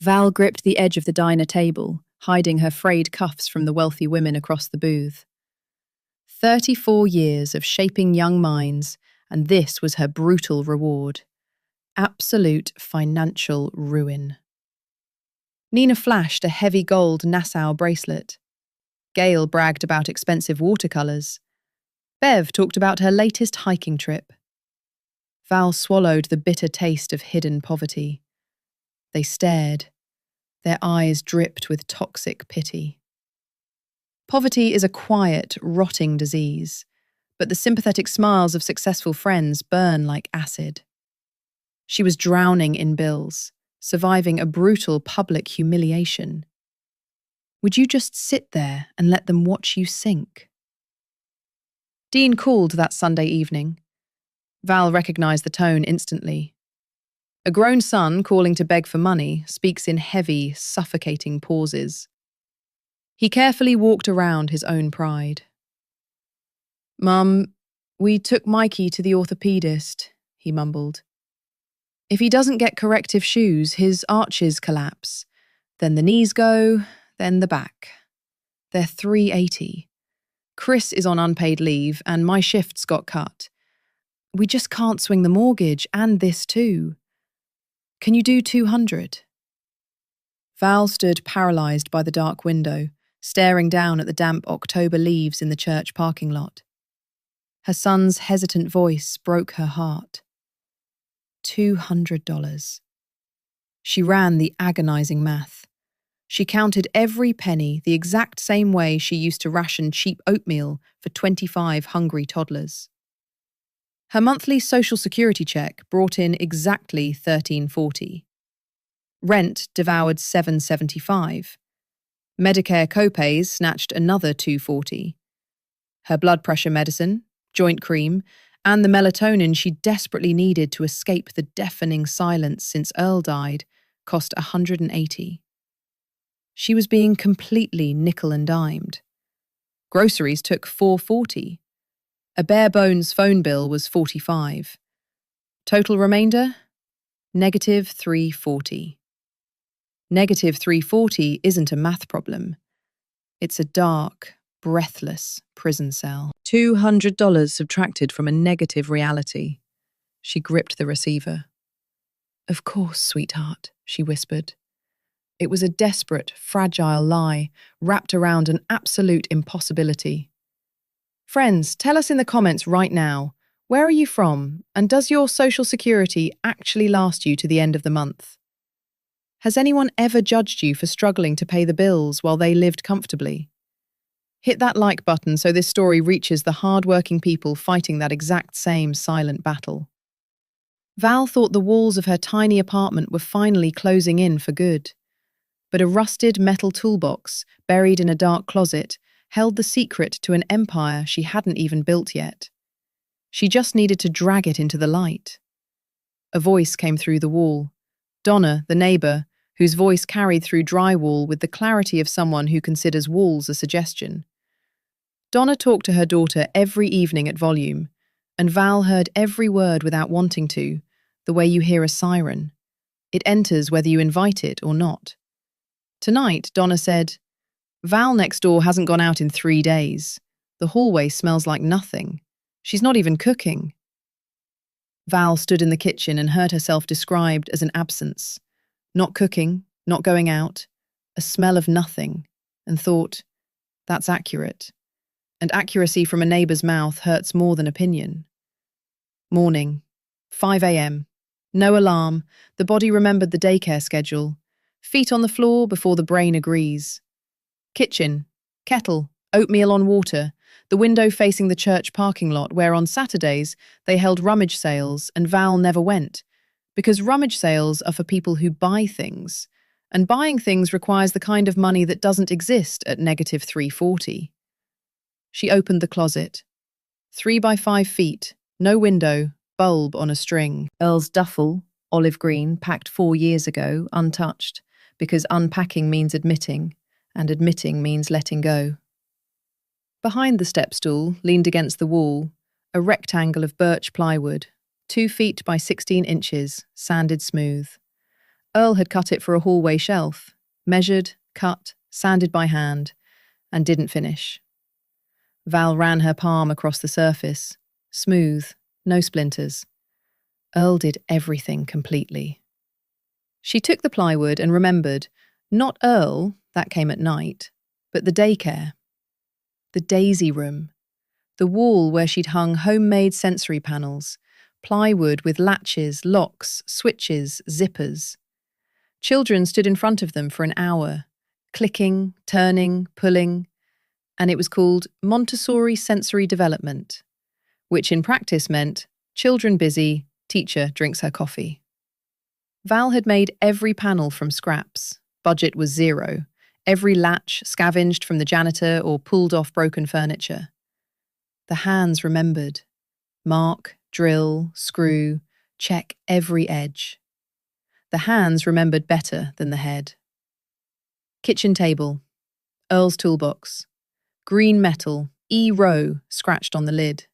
Val gripped the edge of the diner table, hiding her frayed cuffs from the wealthy women across the booth. 34 years of shaping young minds, and this was her brutal reward. Absolute financial ruin. Nina flashed a heavy gold Nassau bracelet. Gail bragged about expensive watercolours. Bev talked about her latest hiking trip. Val swallowed the bitter taste of hidden poverty. They stared. Their eyes dripped with toxic pity. Poverty is a quiet, rotting disease, but the sympathetic smiles of successful friends burn like acid. She was drowning in bills, surviving a brutal public humiliation. Would you just sit there and let them watch you sink? Dean called that Sunday evening. Val recognized the tone instantly. A grown son calling to beg for money speaks in heavy, suffocating pauses. He carefully walked around his own pride. "Mum, we took Mikey to the orthopedist," he mumbled. "If he doesn't get corrective shoes, his arches collapse. Then the knees go, then the back. They're $380. Chris is on unpaid leave, and my shift's got cut. We just can't swing the mortgage, and this too. Can you do 200? Val stood paralysed by the dark window, staring down at the damp October leaves in the church parking lot. Her son's hesitant voice broke her heart. $200. She ran the agonising math. She counted every penny the exact same way she used to ration cheap oatmeal for 25 hungry toddlers. Her monthly Social Security check brought in exactly $13.40. Rent devoured $7.75. Medicare copays snatched another $2.40. Her blood pressure medicine, joint cream, and the melatonin she desperately needed to escape the deafening silence since Earl died cost $180. She was being completely nickel and dimed. Groceries took $4.40. A bare-bones phone bill was $45. Total remainder? Negative $3.40. Negative $3.40 isn't a math problem. It's a dark, breathless prison cell. $200 subtracted from a negative reality. She gripped the receiver. "Of course, sweetheart," she whispered. It was a desperate, fragile lie wrapped around an absolute impossibility. Friends, tell us in the comments right now, where are you from, and does your Social Security actually last you to the end of the month? Has anyone ever judged you for struggling to pay the bills while they lived comfortably? Hit that like button so this story reaches the hard-working people fighting that exact same silent battle. Val thought the walls of her tiny apartment were finally closing in for good. But a rusted metal toolbox, buried in a dark closet, held the secret to an empire she hadn't even built yet. She just needed to drag it into the light. A voice came through the wall. Donna, the neighbour, whose voice carried through drywall with the clarity of someone who considers walls a suggestion. Donna talked to her daughter every evening at volume, and Val heard every word without wanting to, the way you hear a siren. It enters whether you invite it or not. Tonight, Donna said, "Val next door hasn't gone out in 3 days. The hallway smells like nothing. She's not even cooking." Val stood in the kitchen and heard herself described as an absence. Not cooking, not going out, a smell of nothing, and thought, that's accurate. And accuracy from a neighbour's mouth hurts more than opinion. Morning, 5 a.m. No alarm, the body remembered the daycare schedule. Feet on the floor before the brain agrees. Kitchen, kettle, oatmeal on water, the window facing the church parking lot where on Saturdays they held rummage sales and Val never went, because rummage sales are for people who buy things, and buying things requires the kind of money that doesn't exist at negative $3.40. She opened the closet. 3 by 5 feet, no window, bulb on a string. Earl's duffel, olive green, packed 4 years ago, untouched, because unpacking means admitting, and admitting means letting go. Behind the step stool, leaned against the wall, a rectangle of birch plywood, 2 feet by 16 inches, sanded smooth. Earl had cut it for a hallway shelf, measured, cut, sanded by hand, and didn't finish. Val ran her palm across the surface, smooth, no splinters. Earl did everything completely. She took the plywood and remembered, not Earl, that came at night, but the daycare. The daisy room. The wall where she'd hung homemade sensory panels, plywood with latches, locks, switches, zippers. Children stood in front of them for an hour, clicking, turning, pulling, and it was called Montessori Sensory Development, which in practice meant children busy, teacher drinks her coffee. Val had made every panel from scraps. Budget was zero. Every latch scavenged from the janitor or pulled off broken furniture. The hands remembered. Mark, drill, screw, check every edge. The hands remembered better than the head. Kitchen table. Earl's toolbox. Green metal, E-row scratched on the lid.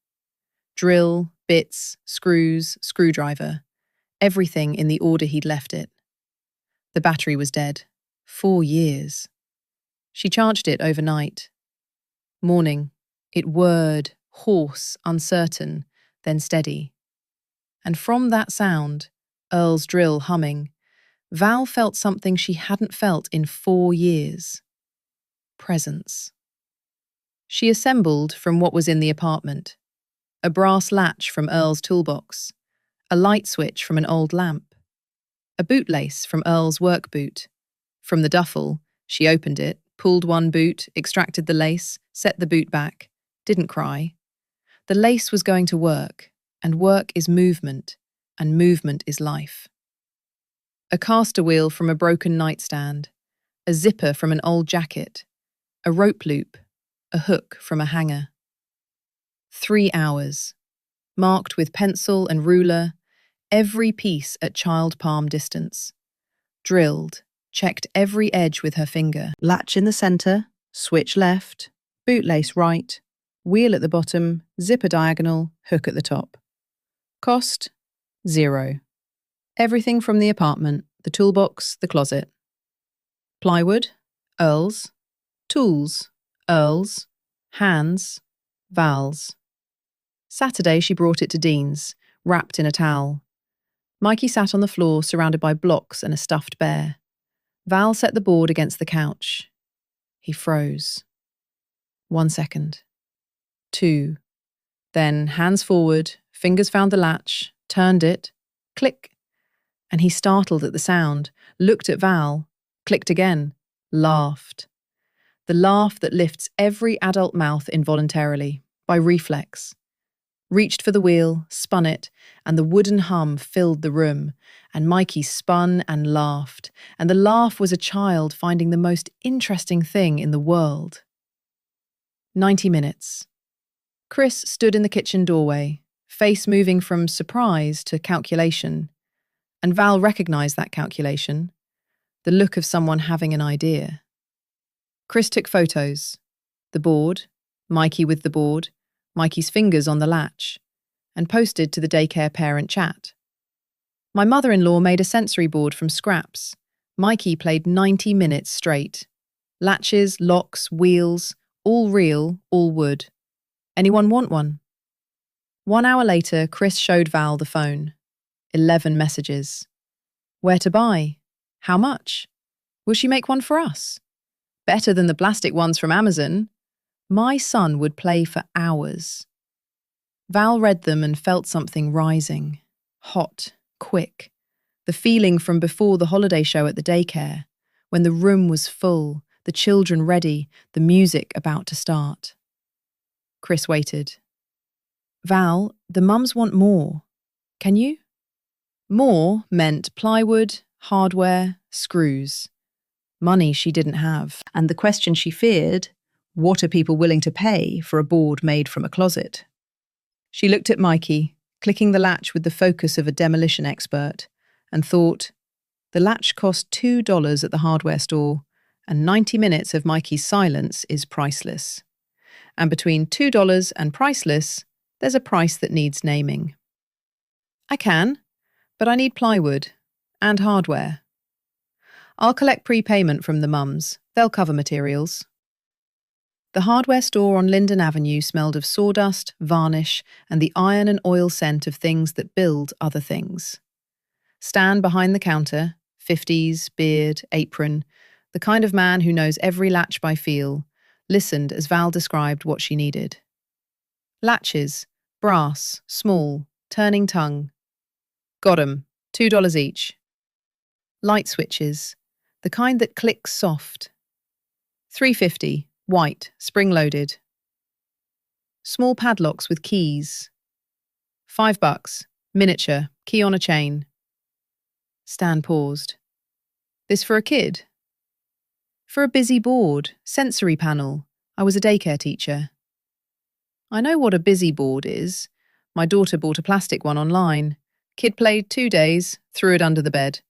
Drill, bits, screws, screwdriver. Everything in the order he'd left it. The battery was dead. 4 years. She charged it overnight. Morning. It whirred, hoarse, uncertain, then steady. And from that sound, Earl's drill humming, Val felt something she hadn't felt in 4 years. Presence. She assembled from what was in the apartment. A brass latch from Earl's toolbox, a light switch from an old lamp, a bootlace from Earl's work boot. From the duffel, she opened it, pulled one boot, extracted the lace, set the boot back, didn't cry. The lace was going to work, and work is movement, and movement is life. A caster wheel from a broken nightstand, a zipper from an old jacket, a rope loop, a hook from a hanger. 3 hours, marked with pencil and ruler, every piece at child palm distance. Drilled, checked every edge with her finger. Latch in the center, switch left, bootlace right, wheel at the bottom, zipper diagonal, hook at the top. Cost, 0. Everything from the apartment, the toolbox, the closet. Plywood, Earl's. Tools, Earl's. Hands, Val's. Saturday she brought it to Dean's, wrapped in a towel. Mikey sat on the floor surrounded by blocks and a stuffed bear. Val set the board against the couch. He froze. 1 second. 2. Then, hands forward, fingers found the latch, turned it, click. And he startled at the sound, looked at Val, clicked again, laughed. The laugh that lifts every adult mouth involuntarily, by reflex. Reached for the wheel, spun it, and the wooden hum filled the room, and Mikey spun and laughed, and the laugh was a child finding the most interesting thing in the world. 90 minutes. Chris stood in the kitchen doorway, face moving from surprise to calculation, and Val recognized that calculation, the look of someone having an idea. Chris took photos. The board, Mikey with the board, Mikey's fingers on the latch, and posted to the daycare parent chat. My mother-in-law made a sensory board from scraps. Mikey played 90 minutes straight. Latches, locks, wheels, all real, all wood. Anyone want one? 1 hour later, Chris showed Val the phone. 11 messages. Where to buy? How much? Will she make one for us? Better than the plastic ones from Amazon. My son would play for hours. Val read them and felt something rising. Hot, quick. The feeling from before the holiday show at the daycare, when the room was full, the children ready, the music about to start. Chris waited. Val, the mums want more. Can you? More meant plywood, hardware, screws. Money she didn't have. And the question she feared, what are people willing to pay for a board made from a closet? She looked at Mikey, clicking the latch with the focus of a demolition expert, and thought, the latch cost $2 at the hardware store, and 90 minutes of Mikey's silence is priceless. And between $2 and priceless, there's a price that needs naming. I can, but I need plywood and hardware. I'll collect prepayment from the mums. They'll cover materials. The hardware store on Linden Avenue smelled of sawdust, varnish, and the iron and oil scent of things that build other things. Stan behind the counter, 50s, beard, apron, the kind of man who knows every latch by feel, listened as Val described what she needed. Latches, brass, small, turning tongue. Got 'em, $2 each. Light switches, the kind that clicks soft. $3.50, white, spring-loaded. Small padlocks with keys. $5, miniature, key on a chain. Stan paused. This for a kid? For a busy board, sensory panel. I was a daycare teacher. I know what a busy board is. My daughter bought a plastic one online. Kid played 2 days, threw it under the bed.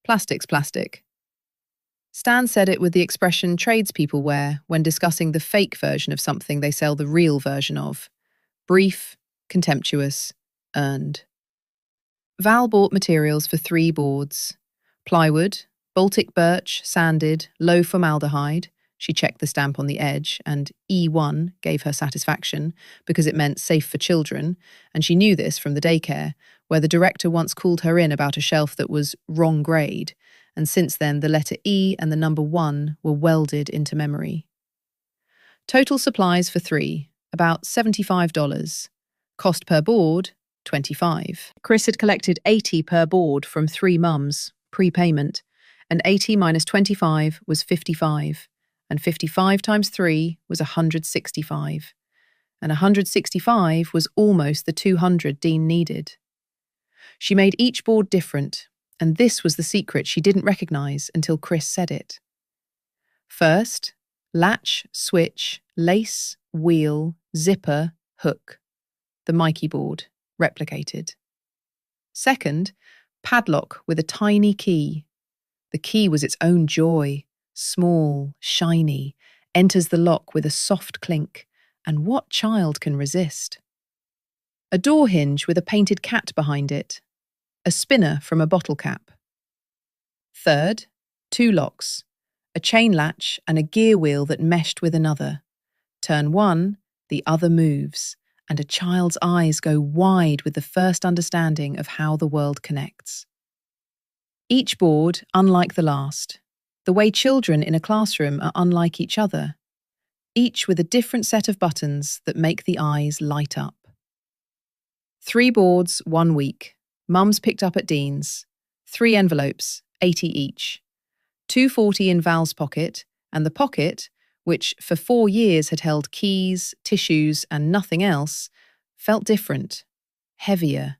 Plastic's plastic. Stan said it with the expression tradespeople wear when discussing the fake version of something they sell the real version of. Brief, contemptuous, earned. Val bought materials for 3 boards. Plywood, Baltic birch, sanded, low formaldehyde. She checked the stamp on the edge, and E1 gave her satisfaction because it meant safe for children, and she knew this from the daycare, where the director once called her in about a shelf that was wrong grade, and since then the letter E and the number 1 were welded into memory. Total supplies for 3, about $75. Cost per board, $25. Chris had collected $80 per board from 3 mums, prepayment, and 80 minus 25 was 55. And 55 times 3 was 165. And 165 was almost the 200 Dean needed. She made each board different, and this was the secret she didn't recognise until Chris said it. First, latch, switch, lace, wheel, zipper, hook. The Mikey board, replicated. Second, padlock with a tiny key. The key was its own joy. Small, shiny, enters the lock with a soft clink, and what child can resist? A door hinge with a painted cat behind it. A spinner from a bottle cap. Third, 2 locks, a chain latch and a gear wheel that meshed with another. Turn one, the other moves, and a child's eyes go wide with the first understanding of how the world connects. Each board unlike the last. The way children in a classroom are unlike each other, each with a different set of buttons that make the eyes light up. 3 boards, 1 week. Mums picked up at Dean's. 3 envelopes, 80 each. $2.40 in Val's pocket, and the pocket, which for 4 years had held keys, tissues, and nothing else, felt different, heavier,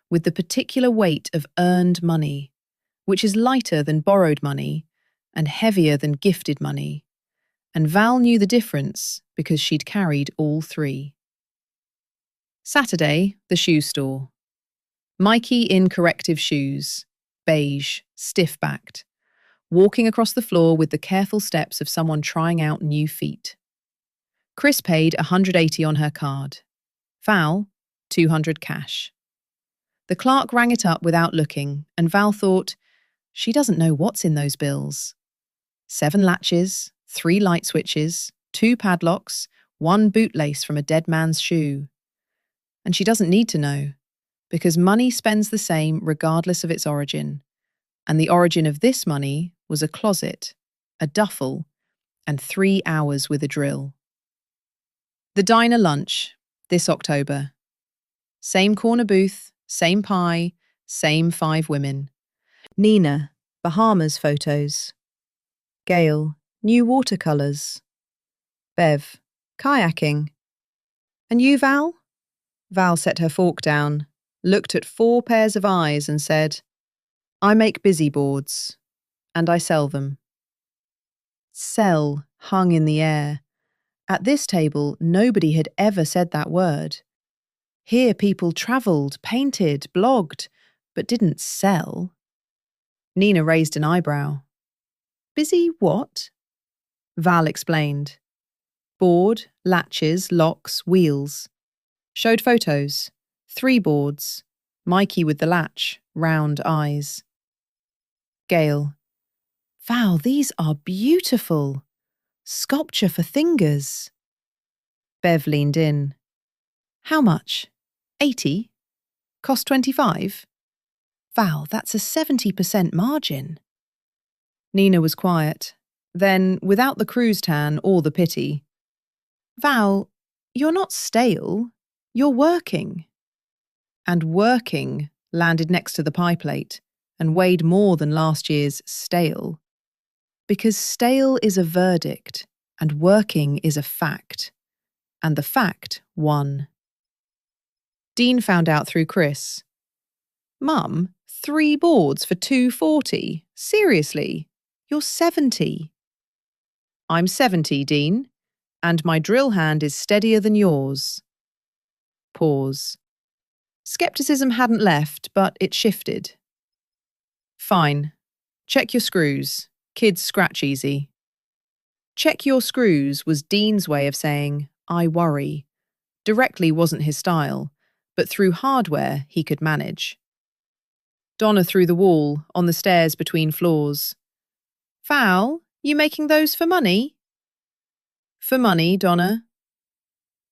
with the particular weight of earned money, which is lighter than borrowed money, and heavier than gifted money, and Val knew the difference because she'd carried all 3. Saturday, the shoe store. Mikey in corrective shoes, beige, stiff-backed, walking across the floor with the careful steps of someone trying out new feet. Chris paid $180 on her card. Val, $200 cash. The clerk rang it up without looking, and Val thought, she doesn't know what's in those bills. 7 latches, 3 light switches, 2 padlocks, 1 bootlace from a dead man's shoe. And she doesn't need to know, because money spends the same regardless of its origin. And the origin of this money was a closet, a duffel, and 3 hours with a drill. The diner lunch, this October. Same corner booth, same pie, same 5 women. Nina, Bahamas photos. Gail, new watercolours. Bev, kayaking. And you, Val? Val set her fork down, looked at 4 pairs of eyes and said, I make busy boards, and I sell them. Sell hung in the air. At this table, nobody had ever said that word. Here people travelled, painted, blogged, but didn't sell. Nina raised an eyebrow. Busy what? Val explained. Board, latches, locks, wheels. Showed photos. 3 boards. Mikey with the latch, round eyes. Gail. Val, these are beautiful. Sculpture for fingers. Bev leaned in. How much? 80? Cost 25? Val, that's a 70% margin. Nina was quiet. Then, without the cruise tan or the pity, Val, you're not stale. You're working. And working landed next to the pie plate and weighed more than last year's stale. Because stale is a verdict and working is a fact. And the fact won. Dean found out through Chris. Mum, 3 boards for $240? Seriously? You're 70. I'm 70, Dean, and my drill hand is steadier than yours. Pause. Skepticism hadn't left, but it shifted. Fine. Check your screws. Kids scratch easy. Check your screws was Dean's way of saying, I worry. Directly wasn't his style, but through hardware he could manage. Donna through the wall, on the stairs between floors. Val, you making those for money? For money, Donna.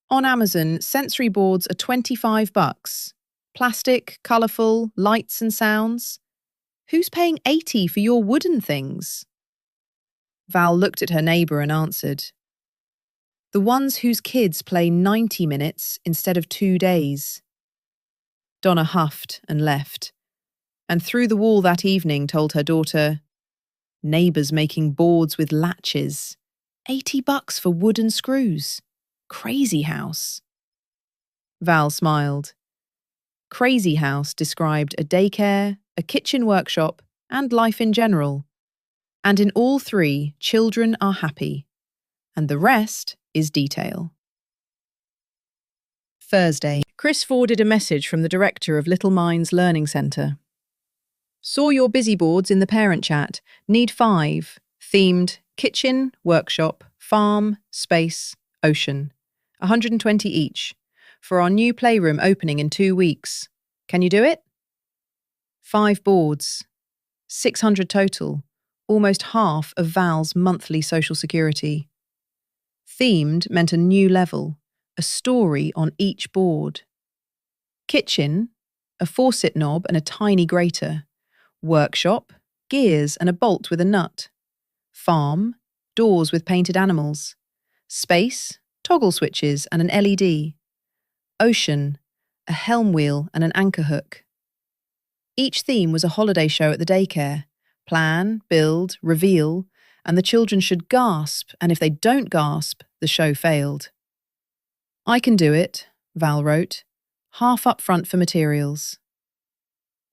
On Amazon, sensory boards are $25. Plastic, colourful, lights and sounds. Who's paying 80 for your wooden things? Val looked at her neighbour and answered. The ones whose kids play 90 minutes instead of 2 days. Donna huffed and left, and through the wall that evening told her daughter, neighbours making boards with latches. $80 for wooden screws. Crazy house. Val smiled. Crazy House described a daycare, a kitchen workshop, and life in general. And in all 3, children are happy. And the rest is detail. Thursday. Chris forwarded a message from the director of Little Minds Learning Centre. Saw your busy boards in the parent chat. Need 5. Themed kitchen, workshop, farm, space, ocean. 120 each. For our new playroom opening in 2 weeks. Can you do it? 5 boards. 600 total. Almost half of Val's monthly social security. Themed meant a new level. A story on each board. Kitchen, a faucet knob and a tiny grater. Workshop, gears and a bolt with a nut. Farm, doors with painted animals. Space, toggle switches and an LED. Ocean, a helm wheel and an anchor hook. Each theme was a holiday show at the daycare. Plan, build, reveal, and the children should gasp, and if they don't gasp, the show failed. I can do it, Val wrote, half up front for materials.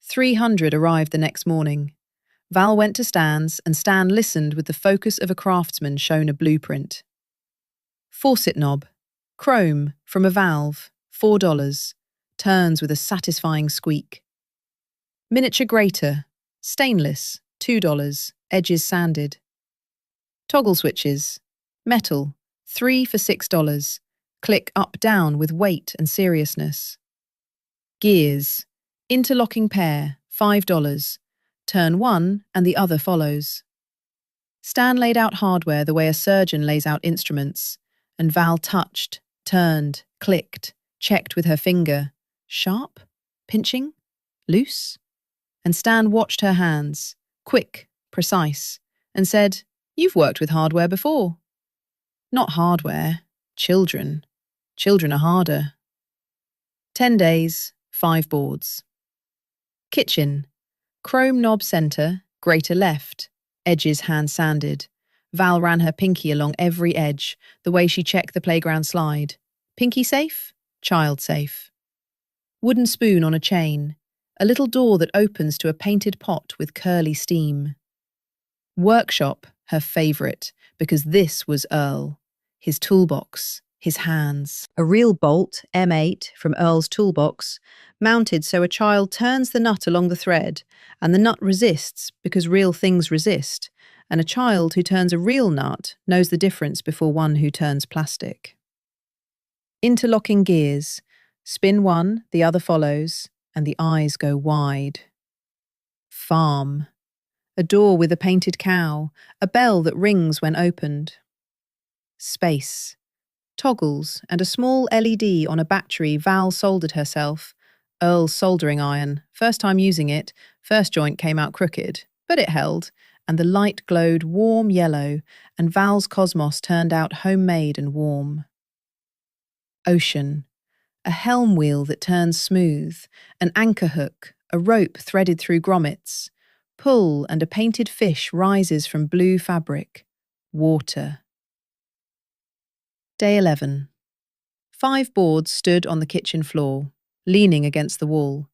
300 arrived the next morning. Val went to Stan's, and Stan listened with the focus of a craftsman shown a blueprint. Faucet knob, chrome, from a valve, $4, turns with a satisfying squeak. Miniature grater, stainless, $2, edges sanded. Toggle switches, metal, 3 for $6, click up-down with weight and seriousness. Gears, interlocking pair, $5, turn one and the other follows. Stan laid out hardware the way a surgeon lays out instruments, and Val touched, turned, clicked, checked with her finger. Sharp? Pinching? Loose? And Stan watched her hands, quick, precise, and said, You've worked with hardware before. Not hardware, children. Children are harder. 10 days, 5 boards. Kitchen. Chrome knob centre, grater left, edges hand sanded. Val ran her pinky along every edge, the way she checked the playground slide. Pinky safe? Child safe. Wooden spoon on a chain. A little door that opens to a painted pot with curly steam. Workshop, her favourite, because this was Earl. His toolbox, his hands. A real bolt, M8, from Earl's toolbox, mounted so a child turns the nut along the thread, and the nut resists because real things resist, and a child who turns a real nut knows the difference before one who turns plastic. Interlocking gears. Spin one, the other follows, and the eyes go wide. Farm. a door with a painted cow, a bell that rings when opened. Space. Toggles and a small LED on a battery Val soldered herself. Earl's soldering iron. First time using it, first joint came out crooked, but it held, and the light glowed warm yellow, and Val's cosmos turned out homemade and warm. Ocean. A helm wheel that turns smooth, an anchor hook, a rope threaded through grommets. Pull and a painted fish rises from blue fabric. Water. Day 11. 5 boards stood on the kitchen floor, leaning against the wall.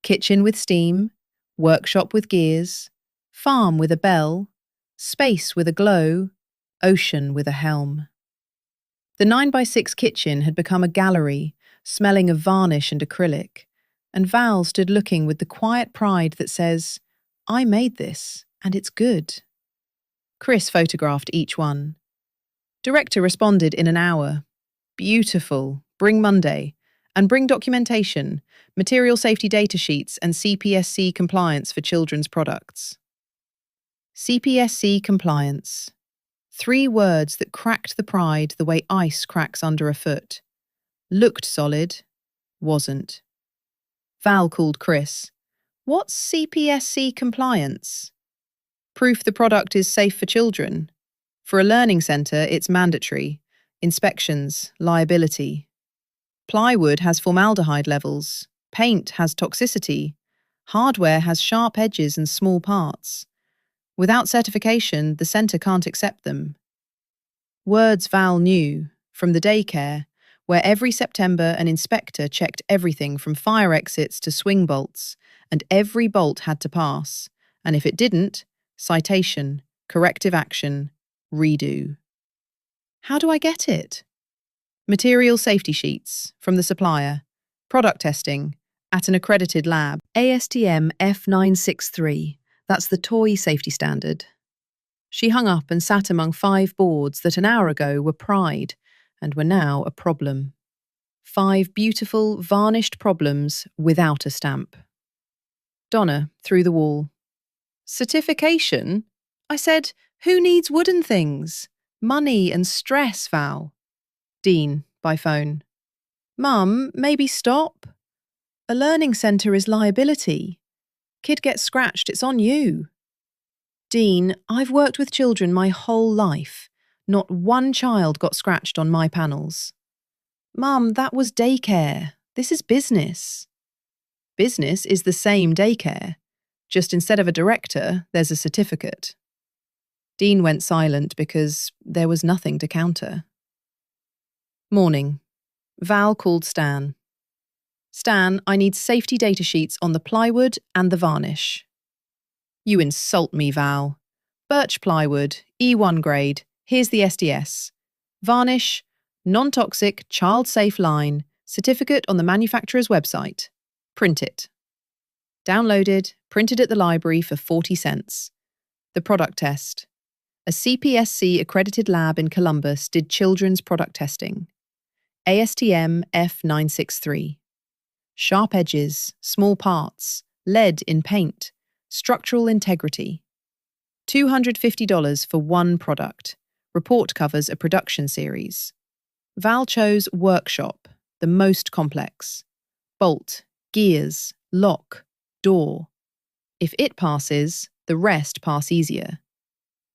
Kitchen with steam, workshop with gears, farm with a bell, space with a glow, ocean with a helm. The 9x6 kitchen had become a gallery, smelling of varnish and acrylic, and Val stood looking with the quiet pride that says, "I made this, and it's good." Chris photographed each one. Director responded in an hour. "Beautiful. Bring Monday. And bring documentation, material safety data sheets and CPSC compliance for children's products." CPSC compliance. 3 words that cracked the pride the way ice cracks under a foot. Looked solid, wasn't. Val called Chris. "What's CPSC compliance?" "Proof the product is safe for children. For a learning centre, it's mandatory. Inspections, liability. Plywood has formaldehyde levels. Paint has toxicity. Hardware has sharp edges and small parts. Without certification, the centre can't accept them." Words Val knew, from the daycare, where every September an inspector checked everything from fire exits to swing bolts, and every bolt had to pass, and if it didn't, citation, corrective action, redo. How do I get it? Material safety sheets, from the supplier, product testing, at an accredited lab, ASTM F963, that's the toy safety standard. She hung up and sat among 5 boards that an hour ago were pride, and were now a problem. 5 beautiful, varnished problems without a stamp. Donna, through the wall. "Certification?" I said, "Who needs wooden things? Money and stress, Val." Dean, by phone. "Mum, maybe stop? A learning centre is liability. Kid gets scratched, it's on you." Dean, "I've worked with children my whole life. Not one child got scratched on my panels." "Mum, that was daycare. This is business." "Business is the same daycare. Just instead of a director, there's a certificate." Dean went silent because there was nothing to counter. Morning. Val called Stan. "Stan, I need safety data sheets on the plywood and the varnish." "You insult me, Val. Birch plywood, E1 grade, here's the SDS. Varnish, non-toxic, child-safe line, certificate on the manufacturer's website. Print it." Downloaded, printed at the library for 40 cents. The product test. A CPSC accredited lab in Columbus did children's product testing. ASTM F963. Sharp edges, small parts, lead in paint, structural integrity. $250 for one product. Report covers a production series. Val chose workshop, the most complex. Bolt, gears, lock, door. If it passes, the rest pass easier.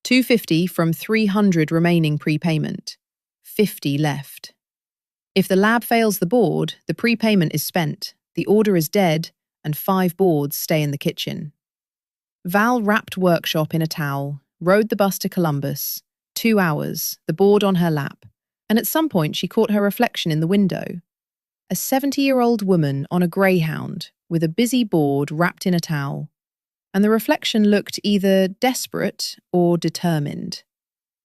$250 from 300 remaining prepayment. 50 left. If the lab fails the board, the prepayment is spent, the order is dead, and 5 boards stay in the kitchen. Val wrapped workshop in a towel, rode the bus to Columbus. 2 hours, the board on her lap, and at some point she caught her reflection in the window. A 70-year-old woman on a greyhound, with a busy board wrapped in a towel. And the reflection looked either desperate or determined.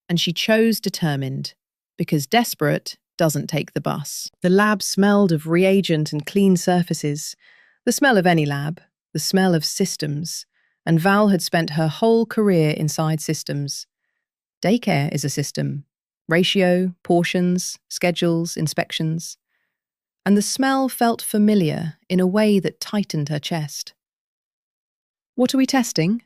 And she chose determined, because desperate doesn't take the bus. The lab smelled of reagent and clean surfaces, the smell of any lab, the smell of systems, and Val had spent her whole career inside systems. Daycare is a system. Ratio, portions, schedules, inspections. And the smell felt familiar in a way that tightened her chest. "What are we testing?"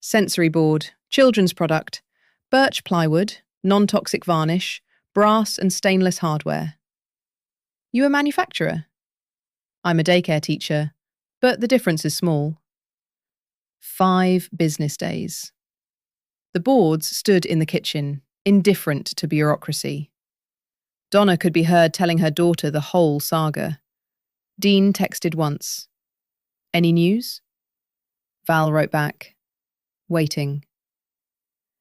Sensory board, children's product, birch plywood, non-toxic varnish, brass and stainless hardware. You a manufacturer? I'm a daycare teacher, but the difference is small. 5 business days. The boards stood in the kitchen, indifferent to bureaucracy. Donna could be heard telling her daughter the whole saga. Dean texted once. Any news? Val wrote back. Waiting.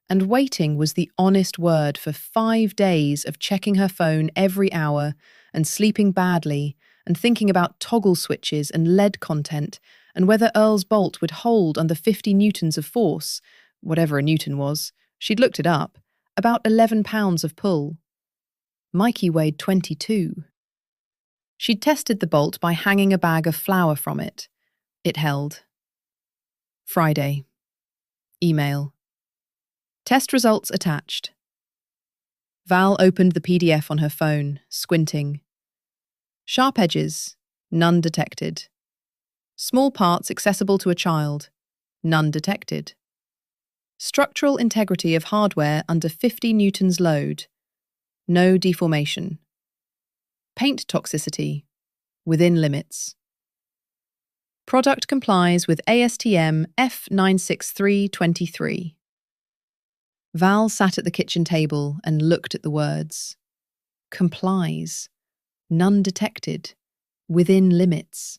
And waiting was the honest word for 5 days of checking her phone every hour and sleeping badly and thinking about toggle switches and lead content and whether Earl's bolt would hold under 50 newtons of force, whatever a newton was. She'd looked it up, about 11 pounds of pull. Mikey weighed 22. She'd tested the bolt by hanging a bag of flour from it. It held. Friday. Email. Test results attached. Val opened the PDF on her phone, squinting. Sharp edges, none detected. Small parts accessible to a child, none detected. Structural integrity of hardware under 50 newtons load, no deformation. Paint toxicity, within limits. Product complies with ASTM F96323. Val sat at the kitchen table and looked at the words. Complies, none detected, within limits,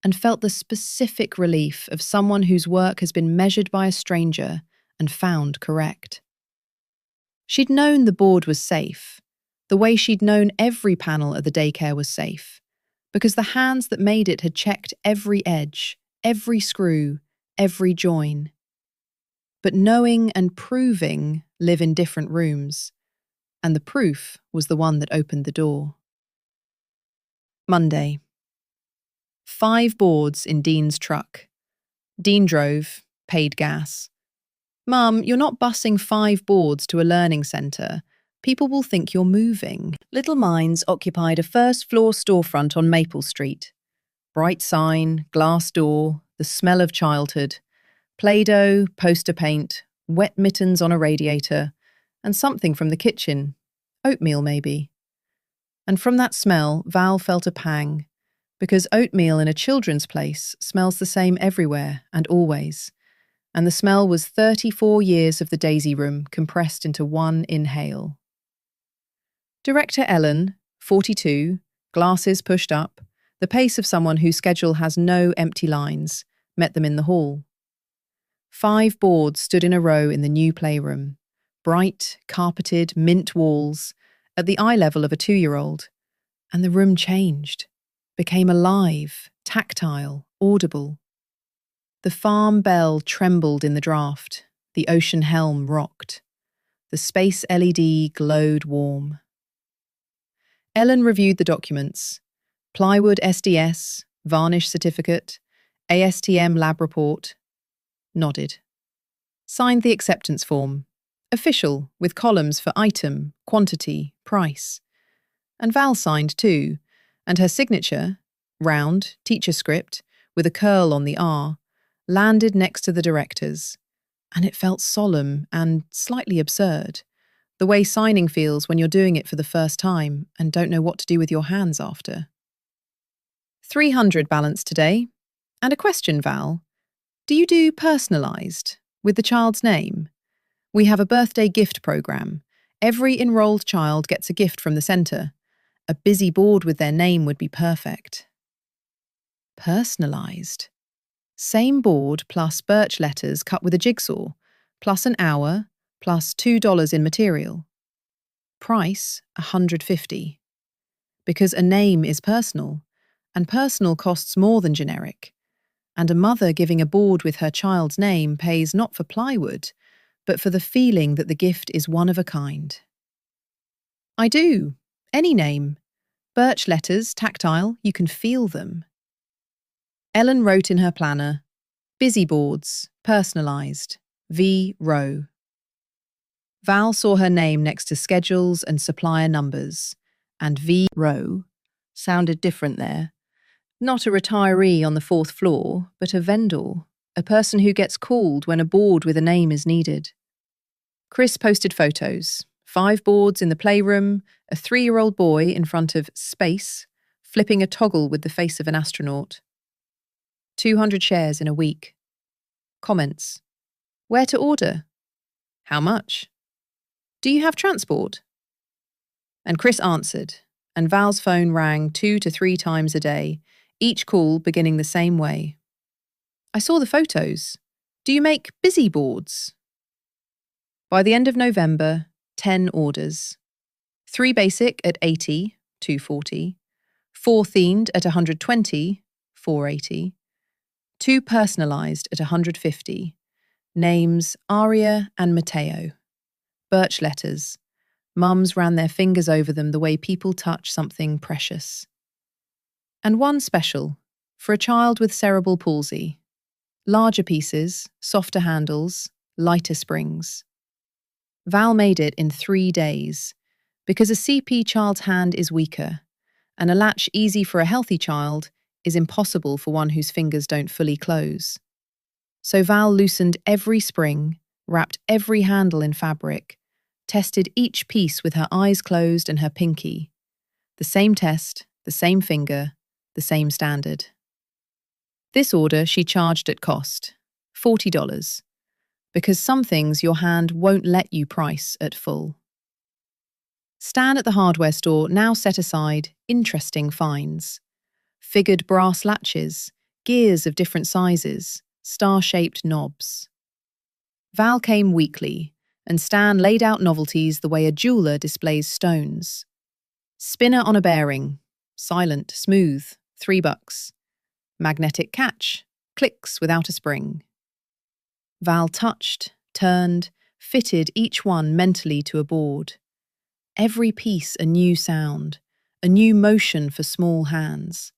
and felt the specific relief of someone whose work has been measured by a stranger and found correct. She'd known the board was safe, the way she'd known every panel at the daycare was safe, because the hands that made it had checked every edge, every screw, every join. But knowing and proving live in different rooms, and the proof was the one that opened the door. Monday. 5 boards in Dean's truck. Dean drove, paid gas. Mum, you're not bussing 5 boards to a learning centre. People will think you're moving. Little Minds occupied a first-floor storefront on Maple Street. Bright sign, glass door, the smell of childhood. Play-Doh, poster paint, wet mittens on a radiator, and something from the kitchen. Oatmeal, maybe. And from that smell, Val felt a pang, because oatmeal in a children's place smells the same everywhere and always. And the smell was 34 years of the Daisy Room compressed into one inhale. Director Ellen, 42, glasses pushed up, the pace of someone whose schedule has no empty lines, met them in the hall. 5 boards stood in a row in the new playroom, bright, carpeted, mint walls, at the eye level of a 2-year-old, and the room changed, became alive, tactile, audible. The farm bell trembled in the draft, the ocean helm rocked. The space LED glowed warm. Ellen reviewed the documents: plywood SDS, varnish certificate, ASTM lab report. Nodded. Signed the acceptance form. Official, with columns for item, quantity, price. And Val signed too, and her signature, round, teacher script, with a curl on the R, landed next to the director's. And it felt solemn and slightly absurd, the way signing feels when you're doing it for the first time and don't know what to do with your hands after. 300 balance today. And a question, Val. Do you do personalised, with the child's name? We have a birthday gift programme. Every enrolled child gets a gift from the centre. A busy board with their name would be perfect. Personalised. Same board plus birch letters cut with a jigsaw, plus an hour, plus $2 in material. Price, $150. Because a name is personal, and personal costs more than generic. And a mother giving a board with her child's name pays not for plywood, but for the feeling that the gift is one of a kind. I do. Any name. Birch letters, tactile, you can feel them. Ellen wrote in her planner, busy boards, personalised, V. Rowe. Val saw her name next to schedules and supplier numbers, and V. Rowe sounded different there. Not a retiree on the 4th floor, but a vendor. a person who gets called when a board with a name is needed. Chris posted photos. 5 boards in the playroom, a 3-year-old boy in front of space, flipping a toggle with the face of an astronaut. 200 shares in a week. Comments. Where to order? How much? Do you have transport? And Chris answered, and Val's phone rang 2 to 3 times a day, each call beginning the same way. I saw the photos. Do you make busy boards? By the end of November, 10 orders. 3 basic at 80, 240. 4 themed at 120, 480. 2 personalised at 150. Names Aria and Matteo. Birch letters. Mums ran their fingers over them the way people touch something precious. And 1 special, for a child with cerebral palsy. Larger pieces, softer handles, lighter springs. Val made it in 3 days, because a CP child's hand is weaker, and a latch easy for a healthy child is impossible for one whose fingers don't fully close. So Val loosened every spring, wrapped every handle in fabric, tested each piece with her eyes closed and her pinky. The same test, the same finger, the same standard. This order she charged at cost, $40, because some things your hand won't let you price at full. Stan at the hardware store now set aside interesting finds. Figured brass latches, gears of different sizes, star-shaped knobs. Val came weekly, and Stan laid out novelties the way a jeweller displays stones. Spinner on a bearing, silent, smooth, $3. Magnetic catch, clicks without a spring. Val touched, turned, fitted each one mentally to a board. Every piece a new sound, a new motion for small hands.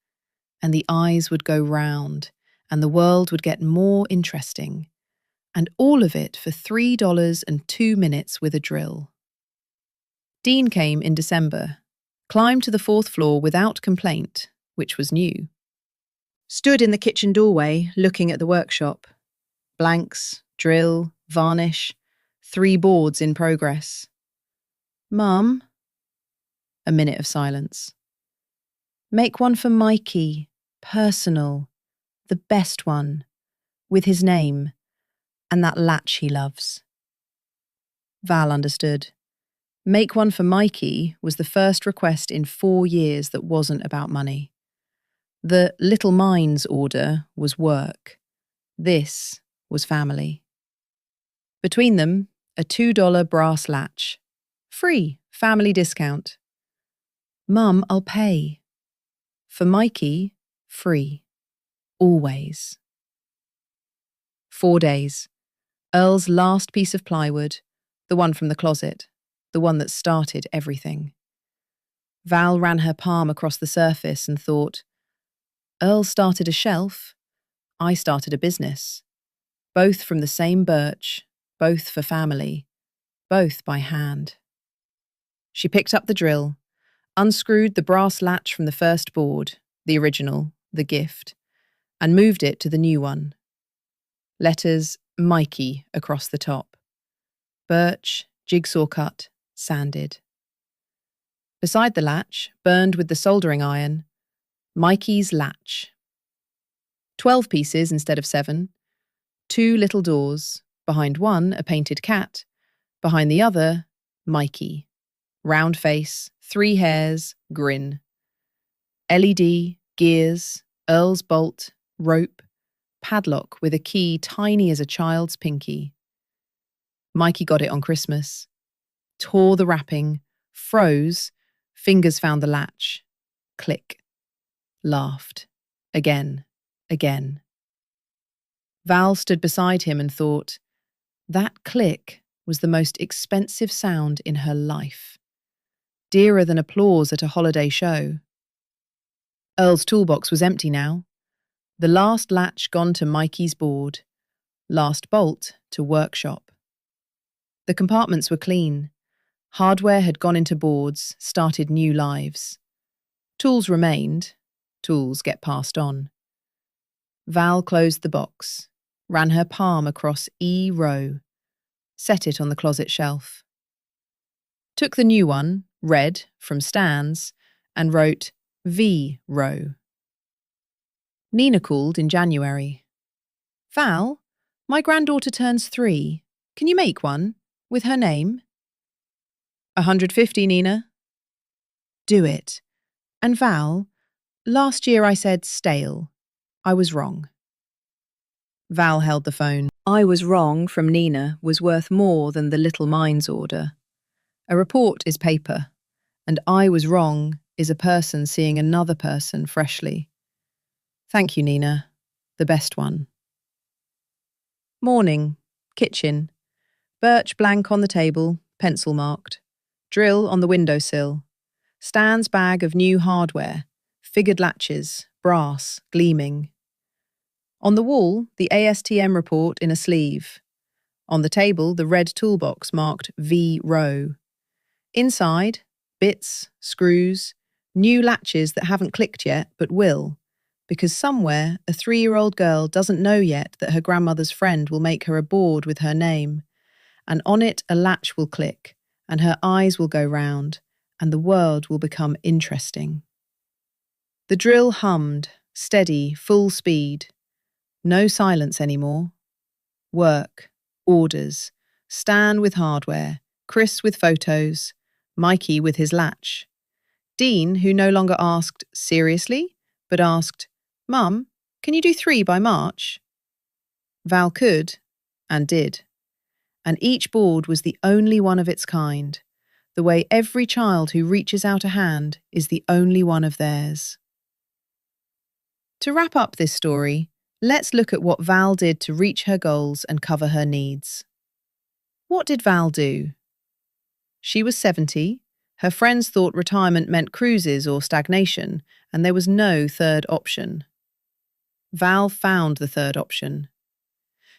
And the eyes would go round, and the world would get more interesting. And all of it for $3.02 with a drill. Dean came in December, climbed to the 4th floor without complaint, which was new. Stood in the kitchen doorway, looking at the workshop. Blanks, drill, varnish, 3 boards in progress. Mum? A minute of silence. Make one for Mikey, personal, the best one, with his name, and that latch he loves. Val understood. Make one for Mikey was the first request in 4 years that wasn't about money. The Little Minds order was work. This was family. Between them, a $2 brass latch. Free, family discount. Mum, I'll pay. For Mikey, free. Always. 4 days. Earl's last piece of plywood, the one from the closet, the one that started everything. Val ran her palm across the surface and thought, Earl started a shelf, I started a business. Both from the same birch, both for family, both by hand. She picked up the drill, unscrewed the brass latch from the first board, the original, the gift, and moved it to the new one. Letters Mikey across the top. Birch, jigsaw cut, sanded. Beside the latch, burned with the soldering iron, Mikey's latch. 12 pieces instead of 7. 2 little doors, behind one a painted cat, behind the other, Mikey. Round face, 3 hairs, grin. LED, gears, Earl's bolt, rope, padlock with a key tiny as a child's pinky. Mikey got it on Christmas. Tore the wrapping, froze, fingers found the latch. Click. Laughed. Again. Again. Val stood beside him and thought, that click was the most expensive sound in her life. Dearer than applause at a holiday show. Earl's toolbox was empty now. The last latch gone to Mikey's board. Last bolt to workshop. The compartments were clean. Hardware had gone into boards, started new lives. Tools remained. Tools get passed on. Val closed the box. ran her palm across E row, set it on the closet shelf. Took the new one, red, from Stan's, and wrote V row. Nina called in January. Val, my granddaughter turns 3. Can you make one? With her name? 150, Nina. Do it. And Val, last year I said stale. I was wrong. Val held the phone. I was wrong from Nina was worth more than the Little Minds order. A report is paper, and I was wrong is a person seeing another person freshly. Thank you, Nina. The best one. Morning. Kitchen. Birch blank on the table, pencil marked. Drill on the windowsill. Stan's bag of new hardware. Figured latches, brass, gleaming. On the wall, the ASTM report in a sleeve. On the table, the red toolbox marked V row. Inside, bits, screws, new latches that haven't clicked yet but will, because somewhere a 3-year-old girl doesn't know yet that her grandmother's friend will make her a board with her name, and on it a latch will click, and her eyes will go round, and the world will become interesting. The drill hummed, steady, full speed. No silence anymore. Work, orders, Stan with hardware, Chris with photos, Mikey with his latch. Dean, who no longer asked, seriously, but asked, Mum, can you do 3 by March? Val could, and did. And each board was the only one of its kind, the way every child who reaches out a hand is the only one of theirs. To wrap up this story, let's look at what Val did to reach her goals and cover her needs. What did Val do? She was 70, her friends thought retirement meant cruises or stagnation, and there was no third option. Val found the third option.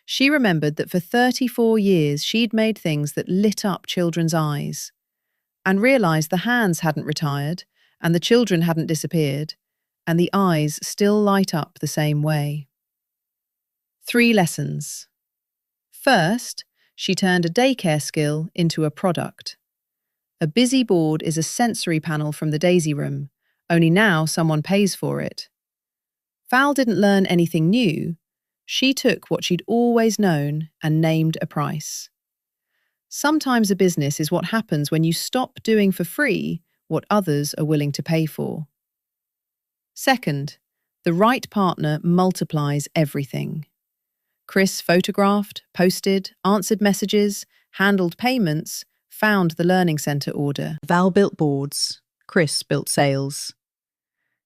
She remembered that for 34 years she'd made things that lit up children's eyes, and realised the hands hadn't retired, and the children hadn't disappeared, and the eyes still light up the same way. 3 lessons. First, she turned a daycare skill into a product. A busy board is a sensory panel from the Daisy Room, only now someone pays for it. Val didn't learn anything new. She took what she'd always known and named a price. Sometimes a business is what happens when you stop doing for free what others are willing to pay for. Second, the right partner multiplies everything. Chris photographed, posted, answered messages, handled payments, found the learning centre order. Val built boards. Chris built sales.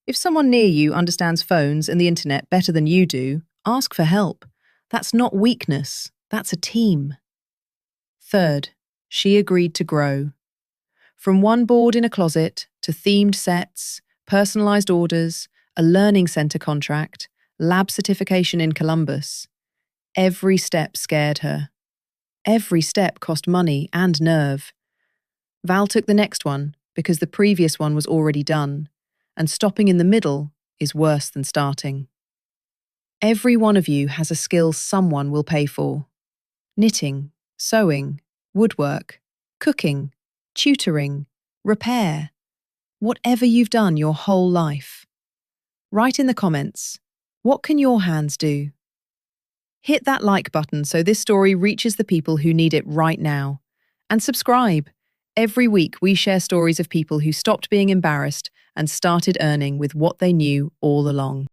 If someone near you understands phones and the internet better than you do, ask for help. That's not weakness. That's a team. Third, she agreed to grow. From one board in a closet to themed sets, personalised orders, a learning centre contract, lab certification in Columbus. Every step scared her. Every step cost money and nerve. Val took the next one because the previous one was already done, and stopping in the middle is worse than starting. Every one of you has a skill someone will pay for. Knitting, sewing, woodwork, cooking, tutoring, repair. Whatever you've done your whole life. Write in the comments, what can your hands do? Hit that like button so this story reaches the people who need it right now. And subscribe. Every week we share stories of people who stopped being embarrassed and started earning with what they knew all along.